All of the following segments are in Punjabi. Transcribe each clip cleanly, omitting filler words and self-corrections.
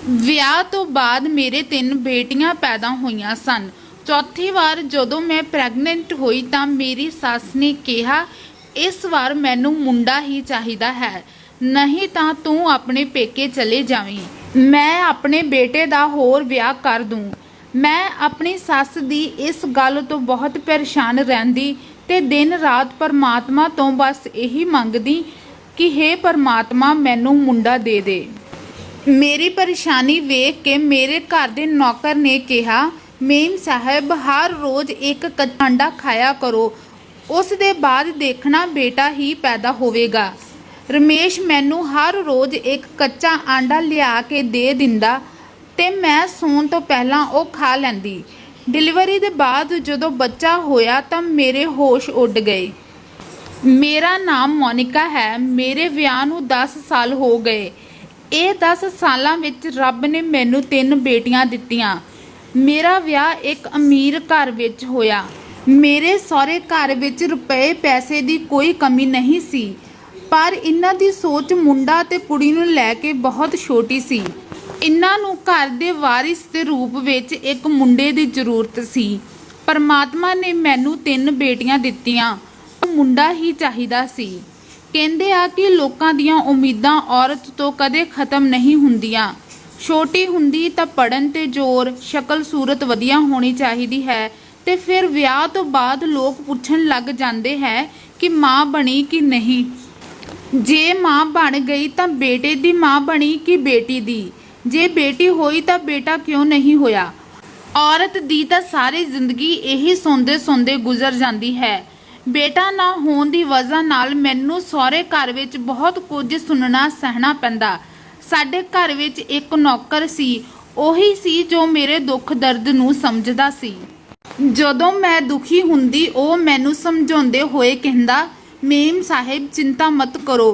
ਵਿਆਹ ਤੋਂ ਬਾਅਦ ਮੇਰੇ 3 ਬੇਟੀਆਂ ਪੈਦਾ ਹੋਈਆਂ ਸਨ। ਚੌਥੀ ਵਾਰ ਜਦੋਂ ਮੈਂ ਪ੍ਰੈਗਨੈਂਟ ਹੋਈ ਤਾਂ ਮੇਰੀ ਸੱਸ ਨੇ ਕਿਹਾ, ਇਸ ਵਾਰ ਮੈਨੂੰ ਮੁੰਡਾ ਹੀ ਚਾਹੀਦਾ ਹੈ, ਨਹੀਂ ਤਾਂ ਤੂੰ ਆਪਣੇ ਪੇਕੇ ਚਲੇ ਜਾਵੀਂ। ਮੈਂ ਆਪਣੇ ਬੇਟੇ ਦਾ ਹੋਰ ਵਿਆਹ ਕਰ ਦੂੰ। ਮੈਂ ਆਪਣੀ ਸੱਸ ਦੀ ਇਸ ਗੱਲ ਤੋਂ ਬਹੁਤ ਪਰੇਸ਼ਾਨ ਰਹਿੰਦੀ ਤੇ ਦਿਨ ਰਾਤ ਪਰਮਾਤਮਾ ਤੋਂ ਬਸ ਇਹੀ ਮੰਗਦੀ ਕਿ ਹੇ ਪਰਮਾਤਮਾ ਮੈਨੂੰ ਮੁੰਡਾ ਦੇ ਦੇ। ਮੇਰੀ ਪਰੇਸ਼ਾਨੀ ਵੇਖ ਕੇ ਮੇਰੇ ਘਰ ਦੇ ਨੌਕਰ ਨੇ ਕਿਹਾ, ਮੇਮ ਸਾਹਿਬ ਹਰ ਰੋਜ਼ ਇੱਕ ਕੱਚਾ ਅੰਡਾ ਖਾਇਆ ਕਰੋ, ਉਸ ਦੇ ਬਾਅਦ ਦੇਖਣਾ ਬੇਟਾ ਹੀ ਪੈਦਾ ਹੋਵੇਗਾ। ਰਮੇਸ਼ ਮੈਨੂੰ ਹਰ ਰੋਜ਼ ਇੱਕ ਕੱਚਾ ਆਂਡਾ ਲਿਆ ਕੇ ਦੇ ਦਿੰਦਾ ਤੇ ਮੈਂ ਸੌਣ ਤੋਂ ਪਹਿਲਾਂ ਉਹ ਖਾ ਲੈਂਦੀ। ਡਿਲੀਵਰੀ ਦੇ ਬਾਅਦ ਜਦੋਂ ਬੱਚਾ ਹੋਇਆ ਤਾਂ ਮੇਰੇ ਹੋਸ਼ ਉੱਡ ਗਏ। ਮੇਰਾ ਨਾਮ ਮੋਨਿਕਾ ਹੈ। ਮੇਰੇ ਵਿਆਹ ਨੂੰ 10 ਸਾਲ ਹੋ ਗਏ। ਇਹ 10 ਸਾਲਾਂ ਵਿੱਚ ਰੱਬ ਨੇ ਮੈਨੂੰ 3 ਬੇਟੀਆਂ ਦਿੱਤੀਆਂ। ਮੇਰਾ ਵਿਆਹ ਇੱਕ ਅਮੀਰ ਘਰ ਵਿੱਚ ਹੋਇਆ। ਮੇਰੇ ਸਹੁਰੇ ਘਰ ਵਿੱਚ ਰੁਪਏ ਪੈਸੇ ਦੀ ਕੋਈ ਕਮੀ ਨਹੀਂ ਸੀ, ਪਰ ਇਹਨਾਂ ਦੀ ਸੋਚ ਮੁੰਡਾ ਤੇ ਕੁੜੀ ਨੂੰ ਲੈ ਕੇ ਬਹੁਤ ਛੋਟੀ ਸੀ। ਇਹਨਾਂ ਨੂੰ ਘਰ ਦੇ ਵਾਰਿਸ ਦੇ ਰੂਪ ਵਿੱਚ ਇੱਕ ਮੁੰਡੇ ਦੀ ਜ਼ਰੂਰਤ ਸੀ। ਪਰਮਾਤਮਾ ਨੇ ਮੈਨੂੰ 3 ਬੇਟੀਆਂ ਦਿੱਤੀਆਂ, ਮੁੰਡਾ ਹੀ ਚਾਹੀਦਾ ਸੀ। ਕਹਿੰਦੇ ਆ ਕਿ ਲੋਕਾਂ ਦੀਆਂ ਉਮੀਦਾਂ ਔਰਤ ਤੋਂ ਕਦੇ ਖਤਮ ਨਹੀਂ ਹੁੰਦੀਆਂ। ਛੋਟੀ ਹੁੰਦੀ ਤਾਂ ਪੜ੍ਹਨ ਤੇ ਜ਼ੋਰ, ਸ਼ਕਲ ਸੂਰਤ ਵਧੀਆ ਹੋਣੀ ਚਾਹੀਦੀ ਹੈ, ਤੇ ਫਿਰ ਵਿਆਹ ਤੋਂ ਬਾਅਦ ਲੋਕ ਪੁੱਛਣ ਲੱਗ ਜਾਂਦੇ ਹੈ ਕਿ ਮਾਂ ਬਣੀ ਕਿ ਨਹੀਂ। ਜੇ ਮਾਂ ਬਣ ਗਈ ਤਾਂ ਬੇਟੇ ਦੀ ਮਾਂ ਬਣੀ ਕਿ ਬੇਟੀ ਦੀ। ਜੇ ਬੇਟੀ ਹੋਈ ਤਾਂ ਬੇਟਾ ਕਿਉਂ ਨਹੀਂ ਹੋਇਆ। ਔਰਤ ਦੀ ਤਾਂ ਸਾਰੀ ਜ਼ਿੰਦਗੀ ਇਹੀ ਸੁਣਦੇ ਗੁਜ਼ਰ ਜਾਂਦੀ ਹੈ। ਬੇਟਾ ਨਾ ਹੋਣ ਦੀ ਵਜ੍ਹਾ ਨਾਲ ਮੈਨੂੰ ਸਹੁਰੇ ਘਰ ਵਿੱਚ ਬਹੁਤ ਕੁਝ ਸੁਣਨਾ ਸਹਿਣਾ ਪੈਂਦਾ। ਸਾਡੇ ਘਰ ਵਿੱਚ ਇੱਕ ਨੌਕਰ ਸੀ, ਉਹੀ ਸੀ ਜੋ ਮੇਰੇ ਦੁੱਖ ਦਰਦ ਨੂੰ ਸਮਝਦਾ ਸੀ। ਜਦੋਂ ਮੈਂ ਦੁਖੀ ਹੁੰਦੀ ਉਹ ਮੈਨੂੰ ਸਮਝਾਉਂਦੇ ਹੋਏ ਕਹਿੰਦਾ, मेम साहिब चिंता मत करो,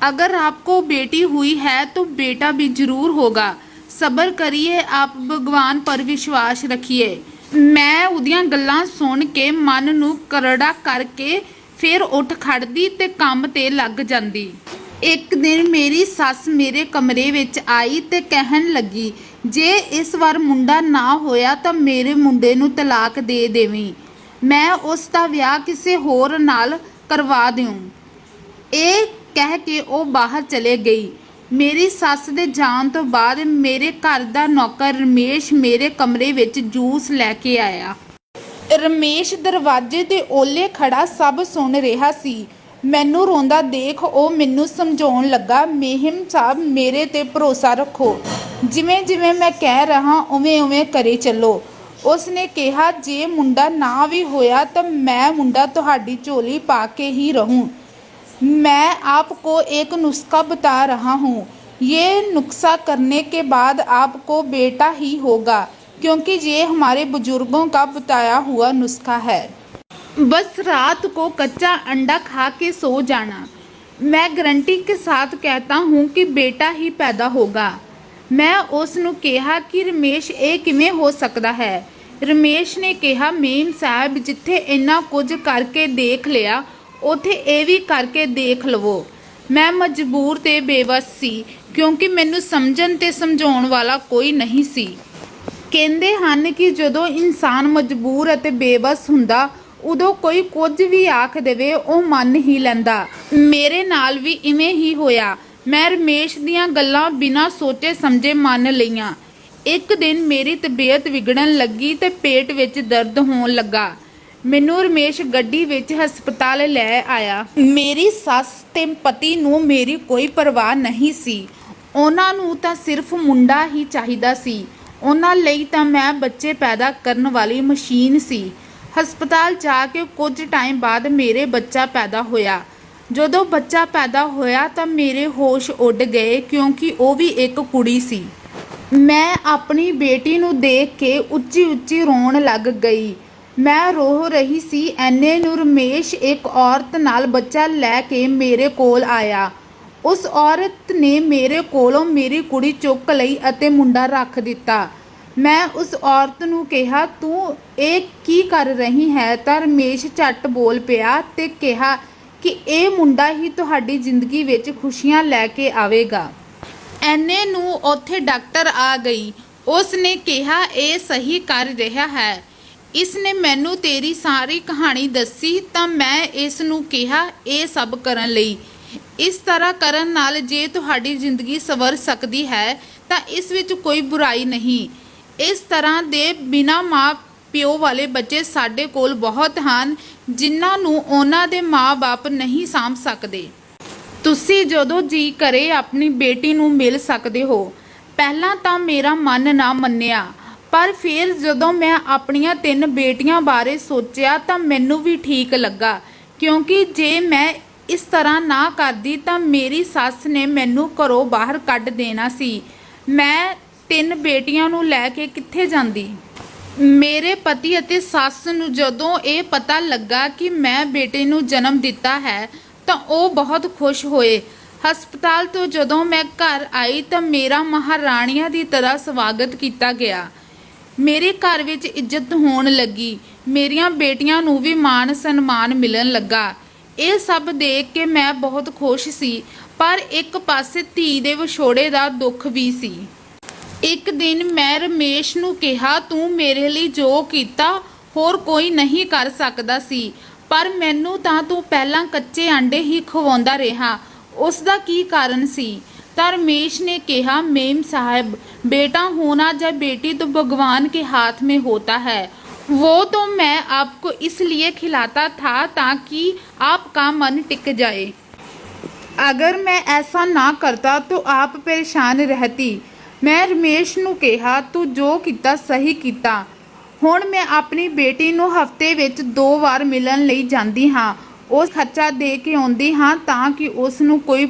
अगर आपको बेटी हुई है तो बेटा भी जरूर होगा। सब्र करिए, आप भगवान पर विश्वास रखिए। मैं उदियां गल्लां सुन के मन नूं करड़ा करके फिर उठ खड़दी ते काम ते लग जांदी। एक दिन मेरी सस मेरे कमरे विच आई ते कहन लगी, जे इस बार मुंडा ना होया तो मेरे मुंडे नूं तलाक दे देवीं, मैं उस दा विआह किसे होर नाल करवा दूँ। ये कह के वो बाहर चले गई। मेरी सस दे जान तो बाद मेरे घर दा नौकर रमेश मेरे कमरे विच जूस लैके आया। रमेश दरवाजे दे ओले खड़ा सब सुन रहा सी। मैनू रोंदा देख वो मैनू समझाउण लगा, मेहम साहब मेरे ते भरोसा रखो, जिवें जिवें मैं कह रहा उवें उवें करे चलो। उसने कहा, जे मुंडा ना भी होया तो मैं मुंडा तुहाडी झोली पा के ही रहूं। मैं आपको एक नुस्खा बता रहा हूँ, ये नुस्खा करने के बाद आपको बेटा ही होगा, क्योंकि ये हमारे बुजुर्गों का बताया हुआ नुस्खा है। बस रात को कच्चा अंडा खा के सो जाना। मैं गारंटी के साथ कहता हूँ कि बेटा ही पैदा होगा। मैं उसनू कहा कि रमेश ये किवें हो सकता है। रमेश ने कहा, मेम साहब जिथे इन्ना कुछ करके देख लिया उथे ये भी करके देख लवो। मैं मजबूर ते बेबस सी, क्योंकि मैनू समझण ते समझाउण वाला कोई नहीं सी। कहंदे हन कि जदों इंसान मजबूर अते बेबस हुंदा उदों कोई कुछ भी आख देवे वो मन ही लैंदा। मेरे नाल भी इवें ही होया। मैं रमेश दीयां गल्लां बिना सोचे समझे मन लईआं। एक दिन मेरी तबीयत विगड़न लगी ते पेट विच दर्द होण लगा। मैनू रमेश गड्डी विच हस्पताल लै आया। मेरी सस ते पति नूं मेरी कोई परवाह नहीं सी। उन्हां नूं तां सिर्फ मुंडा ही चाहीदा सी। उन्हां लई तां मैं बच्चे पैदा करन वाली मशीन सी। हस्पताल जाके कुछ टाइम बाद मेरे बच्चा पैदा होया। ਜਦੋਂ ਬੱਚਾ ਪੈਦਾ ਹੋਇਆ ਤਾਂ ਮੇਰੇ ਹੋਸ਼ ਉੱਡ ਗਏ, ਕਿਉਂਕਿ ਉਹ ਵੀ ਇੱਕ ਕੁੜੀ ਸੀ। ਮੈਂ ਆਪਣੀ ਬੇਟੀ ਨੂੰ ਦੇਖ ਕੇ ਉੱਚੀ ਉੱਚੀ ਰੋਣ ਲੱਗ ਗਈ। ਮੈਂ ਰੋ ਰਹੀ ਸੀ, ਐਨੇ ਨੂੰ ਰਮੇਸ਼ ਇੱਕ ਔਰਤ ਨਾਲ ਬੱਚਾ ਲੈ ਕੇ ਮੇਰੇ ਕੋਲ ਆਇਆ। ਉਸ ਔਰਤ ਨੇ ਮੇਰੇ ਕੋਲੋਂ ਮੇਰੀ ਕੁੜੀ ਚੁੱਕ ਲਈ ਅਤੇ ਮੁੰਡਾ ਰੱਖ ਦਿੱਤਾ। ਮੈਂ ਉਸ ਔਰਤ ਨੂੰ ਕਿਹਾ, ਤੂੰ ਇਹ ਕੀ ਕਰ ਰਹੀ ਹੈ? ਤਾਂ ਰਮੇਸ਼ ਝੱਟ ਬੋਲ ਪਿਆ ਤੇ ਕਿਹਾ कि यह मुंडा ही तुहाडी जिंदगी विच खुशियां लैके आवेगा। ਐਨੇ ਨੂੰ ਉੱਥੇ ਡਾਕਟਰ ਆ ਗਈ। ਉਸ ਨੇ ਕਿਹਾ ਇਹ ਸਹੀ ਕਰ ਰਿਹਾ ਹੈ। ਇਸ ਨੇ ਮੈਨੂੰ ਤੇਰੀ ਸਾਰੀ ਕਹਾਣੀ ਦੱਸੀ ਤਾਂ ਮੈਂ ਇਸ ਨੂੰ ਕਿਹਾ ਇਹ ਸਭ ਕਰਨ ਲਈ। ਇਸ ਤਰ੍ਹਾਂ ਕਰਨ ਨਾਲ ਜੇ ਤੁਹਾਡੀ ਜ਼ਿੰਦਗੀ ਸੰਵਰ ਸਕਦੀ ਹੈ ਤਾਂ ਇਸ ਵਿੱਚ ਕੋਈ ਬੁਰਾਈ ਨਹੀਂ। ਇਸ ਤਰ੍ਹਾਂ ਦੇ ਬਿਨਾਂ ਮਾਂ ਪਿਓ ਵਾਲੇ ਬੱਚੇ ਸਾਡੇ ਕੋਲ ਬਹੁਤ ਹਨ ਜਿਨ੍ਹਾਂ ਨੂੰ ਉਹਨਾਂ ਦੇ ਮਾਂ-ਬਾਪ ਨਹੀਂ ਸਾਂਭ ਸਕਦੇ। ਤੁਸੀਂ ਜਦੋਂ ਜੀ ਕਰੇ ਆਪਣੀ ਬੇਟੀ ਨੂੰ ਮਿਲ ਸਕਦੇ ਹੋ। ਪਹਿਲਾਂ ਤਾਂ ਮੇਰਾ ਮਨ ਨਾ ਮੰਨਿਆ, ਪਰ ਫਿਰ ਜਦੋਂ ਮੈਂ ਆਪਣੀਆਂ 3 ਬੇਟੀਆਂ ਬਾਰੇ ਸੋਚਿਆ ਤਾਂ ਮੈਨੂੰ ਵੀ ਠੀਕ ਲੱਗਾ, ਕਿਉਂਕਿ ਜੇ ਮੈਂ ਇਸ ਤਰ੍ਹਾਂ ਨਾ ਕਰਦੀ ਤਾਂ ਮੇਰੀ ਸੱਸ ਨੇ ਮੈਨੂੰ ਘਰੋਂ ਬਾਹਰ ਕੱਢ ਦੇਣਾ ਸੀ। ਮੈਂ 3 ਬੇਟੀਆਂ ਨੂੰ ਲੈ ਕੇ ਕਿੱਥੇ ਜਾਂਦੀ। ਮੇਰੇ ਪਤੀ ਅਤੇ ਸੱਸ ਨੂੰ ਜਦੋਂ ਇਹ ਪਤਾ ਲੱਗਾ ਕਿ ਮੈਂ ਬੇਟੇ ਨੂੰ ਜਨਮ ਦਿੱਤਾ ਹੈ ਤਾਂ ਉਹ ਬਹੁਤ ਖੁਸ਼ ਹੋਏ। ਹਸਪਤਾਲ ਤੋਂ ਜਦੋਂ ਮੈਂ ਘਰ ਆਈ ਤਾਂ ਮੇਰਾ ਮਹਾਰਾਣੀਆਂ ਦੀ ਤਰ੍ਹਾਂ ਸਵਾਗਤ ਕੀਤਾ ਗਿਆ। ਮੇਰੇ ਘਰ ਵਿੱਚ ਇੱਜ਼ਤ ਹੋਣ ਲੱਗੀ। ਮੇਰੀਆਂ ਬੇਟੀਆਂ ਨੂੰ ਵੀ ਮਾਣ ਸਨਮਾਨ ਮਿਲਣ ਲੱਗਾ। ਇਹ ਸਭ ਦੇਖ ਕੇ ਮੈਂ ਬਹੁਤ ਖੁਸ਼ ਸੀ, ਪਰ ਇੱਕ ਪਾਸੇ ਧੀ ਦੇ ਵਿਛੋੜੇ ਦਾ ਦੁੱਖ ਵੀ ਸੀ। ਇੱਕ ਦਿਨ ਮੈਂ ਰਮੇਸ਼ ਨੂੰ ਕਿਹਾ, ਤੂੰ ਮੇਰੇ ਲਈ ਜੋ ਕੀਤਾ ਹੋਰ ਕੋਈ ਨਹੀਂ ਕਰ ਸਕਦਾ ਸੀ, ਪਰ ਮੈਨੂੰ ਤਾਂ ਤੂੰ ਪਹਿਲਾਂ ਕੱਚੇ ਆਂਡੇ ਹੀ ਖਵਾਉਂਦਾ ਰਿਹਾ। ਉਸ ਦਾ ਕੀ ਕਾਰਨ ਸੀ? ਤਾਂ रमेश ने कहा, मेम साहब, बेटा होना या बेटी तो भगवान के हाथ में होता है। वो तो मैं आपको इसलिए खिलाता था ताकि आपका मन टिक जाए। अगर मैं ऐसा ना करता तो आप परेशान रहती। मैं रमेश ਨੂੰ ਕਿਹਾ, ਤੂੰ ਜੋ ਕੀਤਾ ਸਹੀ ਕੀਤਾ। ਹੁਣ ਮੈਂ ਆਪਣੀ ਬੇਟੀ ਨੂੰ ਹਫਤੇ ਵਿੱਚ 2 ਵਾਰ ਮਿਲਣ ਲਈ ਜਾਂਦੀ ਹਾਂ। ਉਸ ਖਰਚਾ ਦੇ ਕੇ ਆਉਂਦੀ ਹਾਂ ਤਾਂ ਕਿ ਉਸ ਨੂੰ ਕੋਈ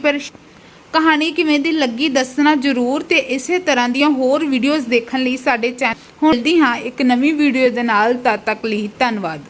ਕਹਾਣੀ ਕਿਵੇਂ ਦੀ ਲੱਗੀ ਦੱਸਣਾ ਜ਼ਰੂਰ। ਤੇ ਇਸੇ ਤਰ੍ਹਾਂ ਦੀਆਂ ਹੋਰ ਵੀਡੀਓਜ਼ ਦੇਖਣ ਲਈ ਸਾਡੇ ਚੈਨਲ ਹੁਣ ਮਿਲਦੀ ਹਾਂ ਇੱਕ ਨਵੀਂ ਵੀਡੀਓ ਦੇ ਨਾਲ। ਤਦ ਤੱਕ ਲਈ ਧੰਨਵਾਦ।